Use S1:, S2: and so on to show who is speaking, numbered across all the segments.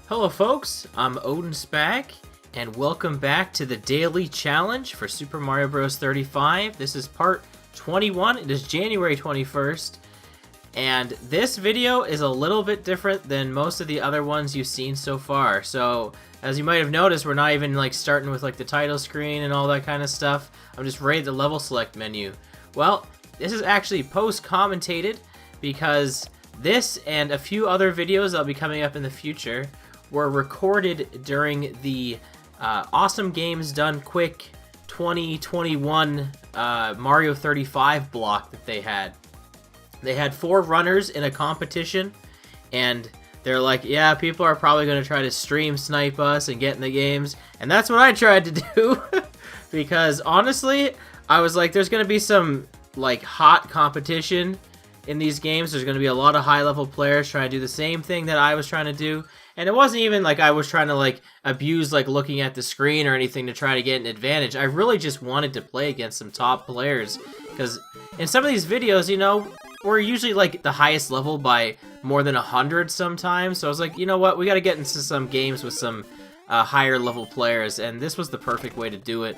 S1: Hello folks, I'm OdinSpack, and welcome back to the daily challenge for Super Mario Bros. 35. This is part 21, it is January 21st, and this video is a little bit different than most of the other ones you've seen so far. So, as you might have noticed, we're not even starting with the title screen and all that kind of stuff. I'm just right at the level select menu. Well, this is actually post-commentated because this and a few other videos that'll be coming up in the future were recorded during the Awesome Games Done Quick 2021 Mario 35 block that they had. They had 4 runners in a competition, and they're like, yeah, people are probably going to try to stream snipe us and get in the games, and that's what I tried to do, because honestly, I was like, there's going to be some hot competition in these games. There's going to be a lot of high-level players trying to do the same thing that I was trying to do. And it wasn't even like I was trying to abuse looking at the screen or anything to try to get an advantage. I really just wanted to play against some top players, because in some of these videos, you know, we're usually the highest level by more than 100 sometimes. So I was like, you know what, we got to get into some games with some higher level players, and this was the perfect way to do it.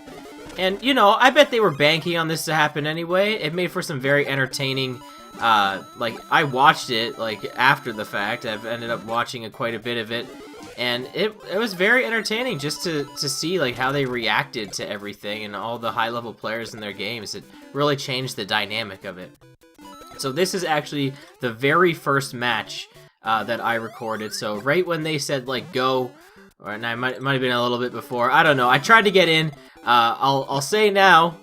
S1: And you know, I bet they were banking on this to happen anyway. It made for some very entertaining. I watched it after the fact. I've ended up watching quite a bit of it, and it was very entertaining just to see how they reacted to everything and all the high level players in their games. It really changed the dynamic of it. So this is actually the very first match that I recorded. So right when they said go, and I might have been a little bit before. I don't know. I tried to get in. I'll say now,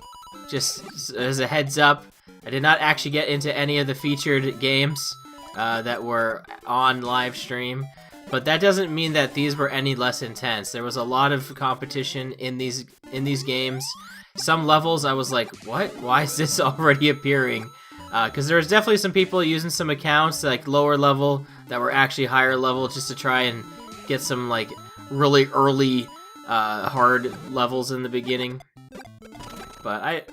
S1: just as a heads up, I did not actually get into any of the featured games that were on live stream, but that doesn't mean that these were any less intense. There was a lot of competition in these games. Some levels I was like, what? Why is this already appearing? Because there was definitely some people using some accounts lower level that were actually higher level just to try and get some really early hard levels in the beginning. But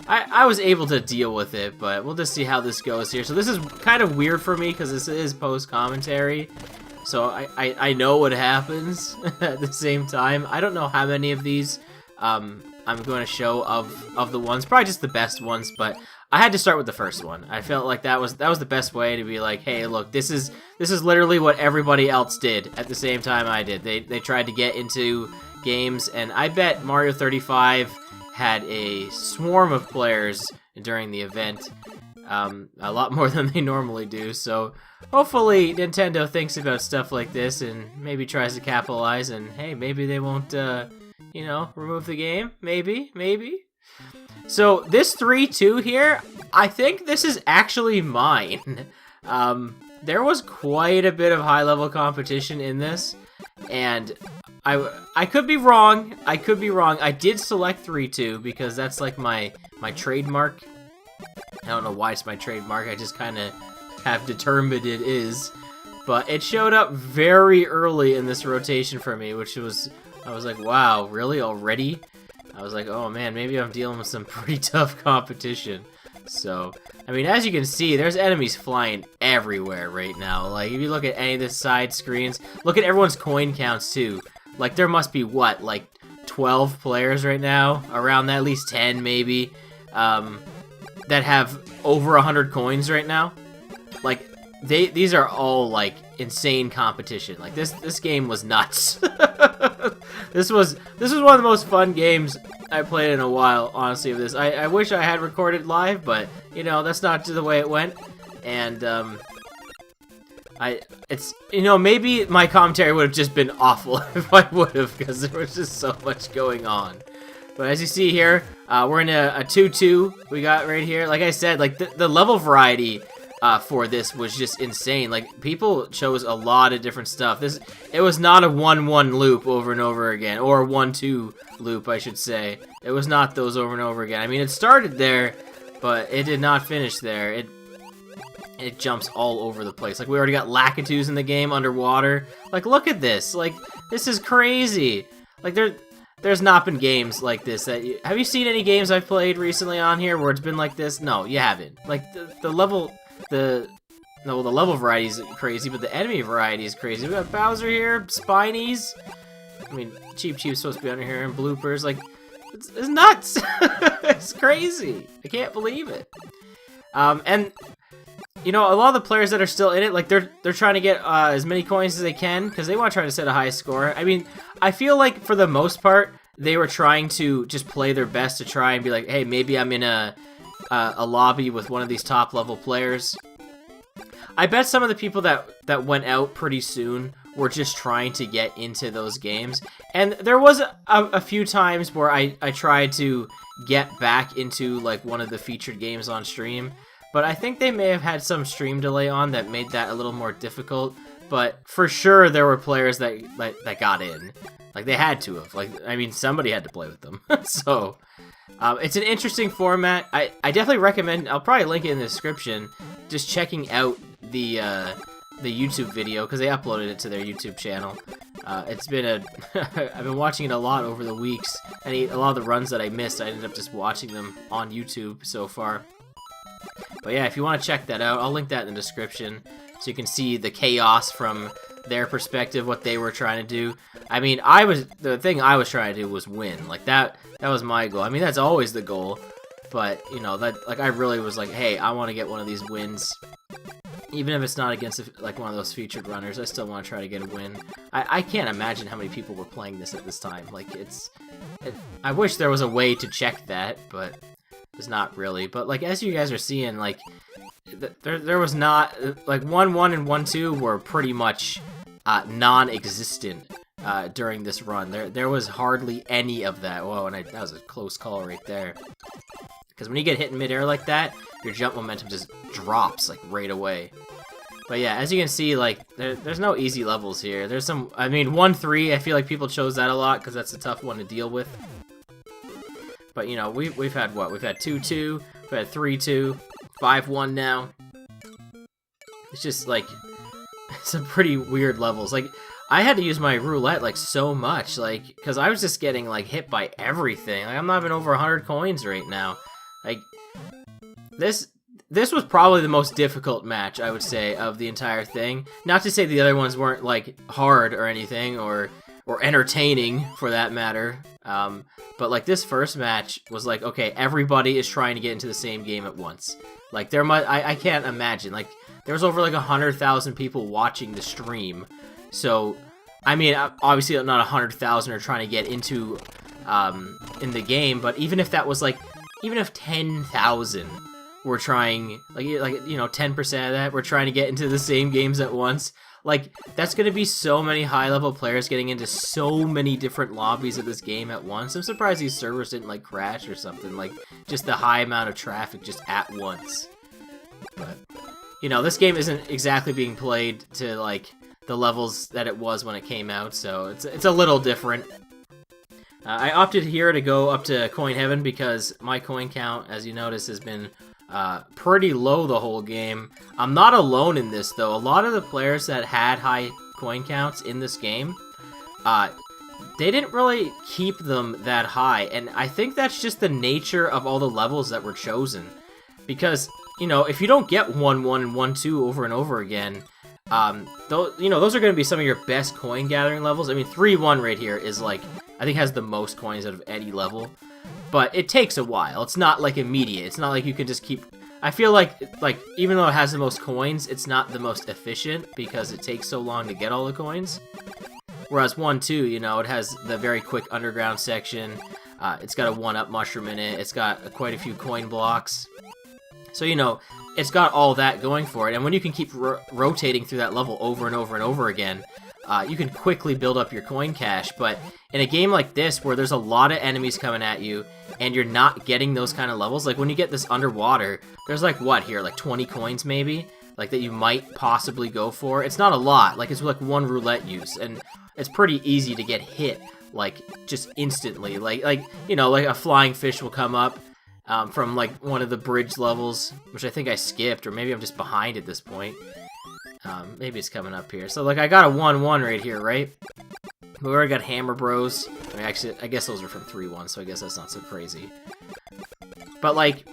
S1: I was able to deal with it, but we'll just see how this goes here. So this is kind of weird for me because this is post-commentary, so I know what happens at the same time. I don't know how many of these I'm going to show of the ones, probably just the best ones, but I had to start with the first one. I felt like that was the best way to be like, hey, look, this is literally what everybody else did at the same time I did. They tried to get into games, and I bet Mario 35 had a swarm of players during the event, a lot more than they normally do, so hopefully Nintendo thinks about stuff like this and maybe tries to capitalize, and hey, maybe they won't, remove the game, maybe. So this 3-2 here, I think this is actually mine. There was quite a bit of high-level competition in this, and I could be wrong. I did select 3-2 because that's my trademark. I don't know why it's my trademark. I just kind of have determined it is. But it showed up very early in this rotation for me, which I was like, wow, really already? I was like, oh man, maybe I'm dealing with some pretty tough competition. So, I mean, as you can see, there's enemies flying everywhere right now. If you look at any of the side screens, look at everyone's coin counts too. There must be, what, 12 players right now? Around that, at least 10 maybe, that have over 100 coins right now. These are all, insane competition. This game was nuts. This was one of the most fun games I played in a while, honestly, of this. I wish I had recorded live, but, that's not the way it went. And, maybe my commentary would have just been awful if I would have, because there was just so much going on. But as you see here, we're in a 2-2 we got right here. Like I said, the level variety for this was just insane. People chose a lot of different stuff. It was not a 1-1 loop over and over again, or a 1-2 loop, I should say. It was not those over and over again. I mean, it started there, but it did not finish there. It jumps all over the place. We already got Lakitus in the game underwater. Look at this. This is crazy. There's not been games like this have you seen any games I've played recently on here where it's been like this? No, you haven't. The level, the no, the level variety is crazy, but the enemy variety is crazy. We got Bowser here, Spinies. I mean, Cheep Cheep's supposed to be under here, and bloopers. Like, it's nuts. It's crazy. I can't believe it. And you know, a lot of the players that are still in it, like they're trying to get as many coins as they can because they want to try to set a high score. I mean, I feel like for the most part, they were trying to just play their best to try and be like, hey, maybe I'm in a lobby with one of these top level players. I bet some of the people that went out pretty soon were just trying to get into those games. And there was a few times where I tried to get back into like one of the featured games on stream. But I think they may have had some stream delay on that made that a little more difficult. But for sure, there were players that got in. Like, they had to have. Like, I mean, somebody had to play with them. So, it's an interesting format. I definitely recommend, I'll probably link it in the description, just checking out the YouTube video, because they uploaded it to their YouTube channel. It's been I've been watching it a lot over the weeks, and a lot of the runs that I missed, I ended up just watching them on YouTube so far. But yeah, if you want to check that out, I'll link that in the description so you can see the chaos from their perspective, what they were trying to do. I mean, the thing I was trying to do was win. Like, that was my goal. I mean, that's always the goal. But, you know, like, I really was like, hey, I want to get one of these wins. Even if it's not against, like, one of those featured runners, I still want to try to get a win. I can't imagine how many people were playing this at this time. Like, I wish there was a way to check that, but there's not really. But, like, as you guys are seeing, like, there was not, like, 1-1 and 1-2 were pretty much non-existent during this run. There was hardly any of that. Whoa, and that was a close call right there. Because when you get hit in midair like that, your jump momentum just drops, like, right away. But yeah, as you can see, like, there's no easy levels here. There's some, I mean, 1-3, I feel like people chose that a lot because that's a tough one to deal with. But, you know, we've had what? We've had 2-2, we've had 3-2, 5-1 now. It's just, like, some pretty weird levels. Like, I had to use my roulette, like, so much, like, because I was just getting, like, hit by everything. Like, I'm not even over 100 coins right now. Like, this was probably the most difficult match, I would say, of the entire thing. Not to say the other ones weren't, like, hard or anything, or entertaining, for that matter. But, like, this first match was like, okay, everybody is trying to get into the same game at once. Like, I can't imagine. Like, there was over, like, 100,000 people watching the stream. So, I mean, obviously not 100,000 are trying to get into, in the game, but even if that was, like, even if 10,000 were trying, like, you know, 10% of that were trying to get into the same games at once, like, that's gonna be so many high-level players getting into so many different lobbies of this game at once. I'm surprised these servers didn't, like, crash or something, like, just the high amount of traffic just at once. But, you know, this game isn't exactly being played to, like, the levels that it was when it came out, so it's a little different. I opted here to go up to Coin Heaven because my coin count, as you notice, has been pretty low the whole game. I'm not alone in this, though. A lot of the players that had high coin counts in this game, they didn't really keep them that high, and I think that's just the nature of all the levels that were chosen. Because, you know, if you don't get 1-1 and 1-2 over and over again, those are going to be some of your best coin gathering levels. I mean, 3-1 right here is, like, I think has the most coins out of any level. But it takes a while. It's not, like, immediate. It's not like you can just keep... I feel like, even though it has the most coins, it's not the most efficient because it takes so long to get all the coins. Whereas 1-2, you know, it has the very quick underground section. It's got a 1-up mushroom in it. It's got quite a few coin blocks. So, you know, it's got all that going for it. And when you can keep rotating through that level over and over and over again, you can quickly build up your coin cache. But in a game like this, where there's a lot of enemies coming at you, and you're not getting those kind of levels, like when you get this underwater, there's like, what here, like 20 coins maybe? Like that you might possibly go for. It's not a lot, like it's like one roulette use, and it's pretty easy to get hit, like just instantly. Like you know, like a flying fish will come up from like one of the bridge levels, which I think I skipped, or maybe I'm just behind at this point. Maybe it's coming up here. So like I got a 1-1 right here, right? We already got Hammer Bros. I mean, actually, I guess those are from 3-1, so I guess that's not so crazy. But like,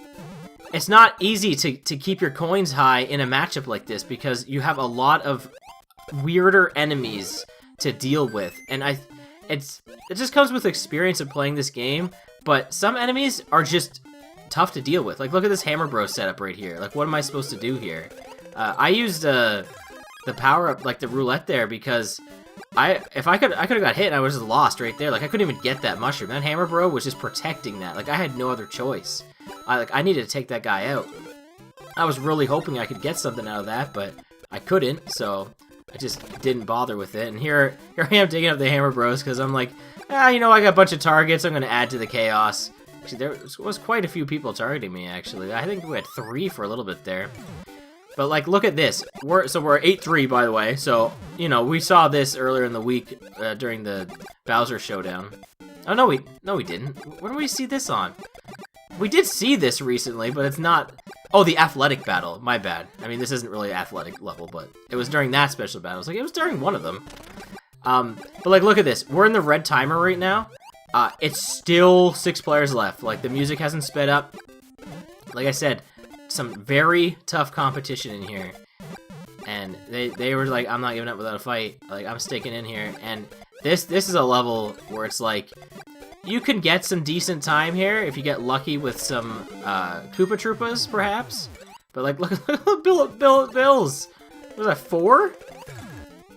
S1: it's not easy to keep your coins high in a matchup like this because you have a lot of weirder enemies to deal with, and it just comes with experience of playing this game. But some enemies are just tough to deal with. Like, look at this Hammer Bro setup right here. Like, what am I supposed to do here? I used the power up, like the roulette there, because I could have got hit and I was just lost right there. Like, I couldn't even get that mushroom. That Hammer Bro was just protecting that. Like, I had no other choice. I needed to take that guy out. I was really hoping I could get something out of that, but I couldn't, so I just didn't bother with it. And here I am digging up the Hammer Bros because I'm like, you know, I got a bunch of targets. I'm going to add to the chaos. Actually, there was quite a few people targeting me, actually. I think we had 3 for a little bit there. But, like, look at this. We're 8-3, by the way. So, you know, we saw this earlier in the week during the Bowser Showdown. Oh, no, we didn't. When did we see this on? We did see this recently, but it's not... Oh, the athletic battle. My bad. I mean, this isn't really athletic level, but it was during that special battle. It's like, it was during one of them. But, like, look at this. We're in the red timer right now. It's still 6 players left. Like, the music hasn't sped up. Like I said, some very tough competition in here. And they were like, I'm not giving up without a fight. Like, I'm sticking in here. And this is a level where it's like... You can get some decent time here if you get lucky with some Koopa Troopas, perhaps. But like, look at bills. What was that, 4?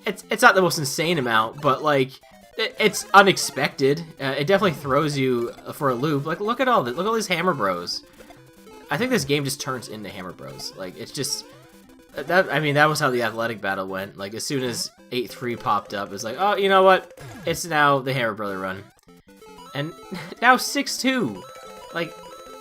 S1: It's not the most insane amount, but like, it's unexpected. It definitely throws you for a loop. Like, look at all this. Look at all these Hammer Bros. I think this game just turns into Hammer Bros. Like, it's just that. I mean, that was how the athletic battle went. Like, as soon as 8-3 popped up, it's like, oh, you know what? It's now the Hammer Brother run. And now 6-2. Like,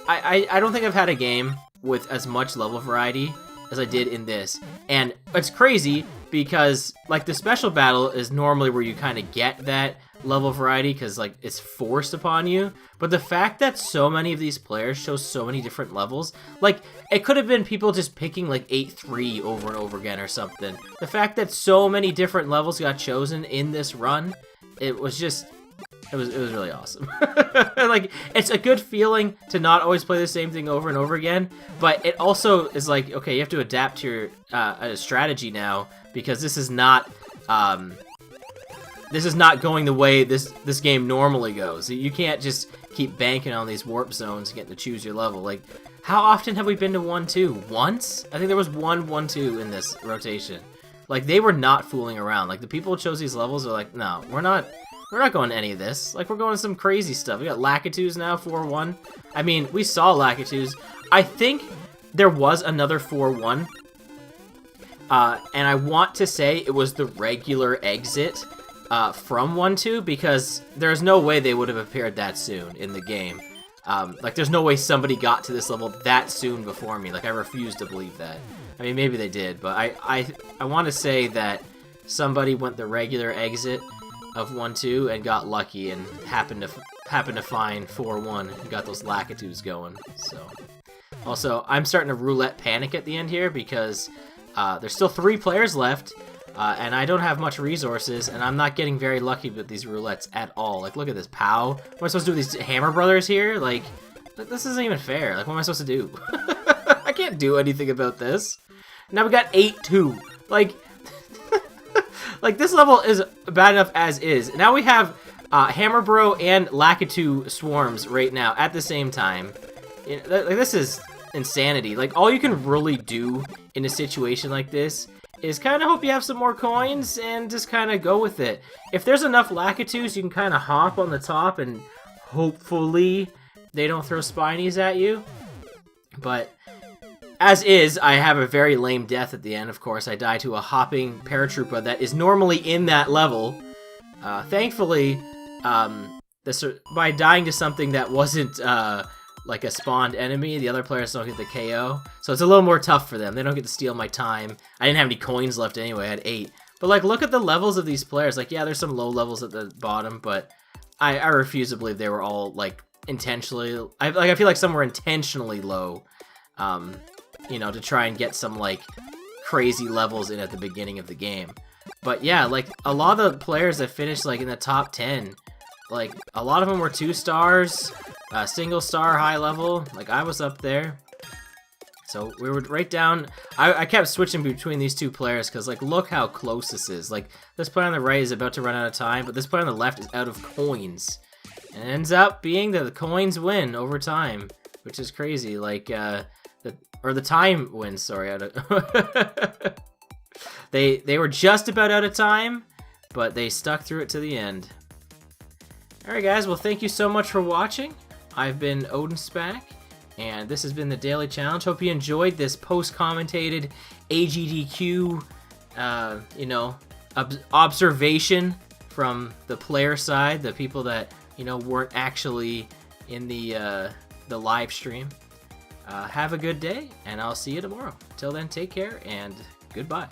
S1: I don't think I've had a game with as much level variety as I did in this. And it's crazy because, like, the special battle is normally where you kind of get that level variety because, like, it's forced upon you. But the fact that so many of these players show so many different levels, like, it could have been people just picking, like, 8-3 over and over again or something. The fact that so many different levels got chosen in this run, it was just... It was really awesome. Like, it's a good feeling to not always play the same thing over and over again, but it also is like, okay, you have to adapt to your strategy now because this is not going the way this game normally goes. You can't just keep banking on these warp zones and getting to choose your level. Like, how often have we been to 1-2? Once? I think there was 1-1-2 in this rotation. Like, they were not fooling around. Like, the people who chose these levels are like, no, we're not going to any of this. Like, we're going to some crazy stuff. We got Lakitus now, 4-1. I mean, we saw Lakitus. I think there was another 4-1. And I want to say it was the regular exit from 1-2 because there's no way they would have appeared that soon in the game. Like, there's no way somebody got to this level that soon before me. Like, I refuse to believe that. I mean, maybe they did, but I want to say that somebody went the regular exit of 1-2 and got lucky and happened to find 4-1 and got those Lakitus going. So, also, I'm starting to roulette panic at the end here because there's still 3 players left, and I don't have much resources, and I'm not getting very lucky with these roulettes at all. Like, look at this, pow. What am I supposed to do with these Hammer Brothers here? Like, this isn't even fair. Like, what am I supposed to do? I can't do anything about this. Now we got 8-2. Like, like, this level is bad enough as is. Now we have Hammer Bro and Lakitu swarms right now at the same time. You know, like, this is insanity. Like, all you can really do in a situation like this is kind of hope you have some more coins and just kind of go with it. If there's enough Lakitus, you can kind of hop on the top and hopefully they don't throw spinies at you. But... as is, I have a very lame death at the end, of course. I die to a hopping paratrooper that is normally in that level. Thankfully, by dying to something that wasn't like a spawned enemy, the other players don't get the KO. So it's a little more tough for them. They don't get to steal my time. I didn't have any coins left anyway. I had 8. But like, look at the levels of these players. Like, yeah, there's some low levels at the bottom, but I refuse to believe they were all like intentionally. I feel like some were intentionally low. You know, to try and get some, like, crazy levels in at the beginning of the game. But yeah, like, a lot of the players that finished, like, in the top 10, like, a lot of them were 2 stars, single star high level. Like, I was up there. So we were right down. I kept switching between these two players because, like, look how close this is. Like, this player on the right is about to run out of time, but this player on the left is out of coins. And it ends up being that the coins win over time, which is crazy. Like, the time wins. Sorry, they were just about out of time, but they stuck through it to the end. All right, guys. Well, thank you so much for watching. I've been OdinSpack. And this has been the Daily Challenge. Hope you enjoyed this post-commentated AGDQ, you know, observation from the player side, the people that, you know, weren't actually in the live stream. Have a good day, and I'll see you tomorrow. Till then, take care, and goodbye.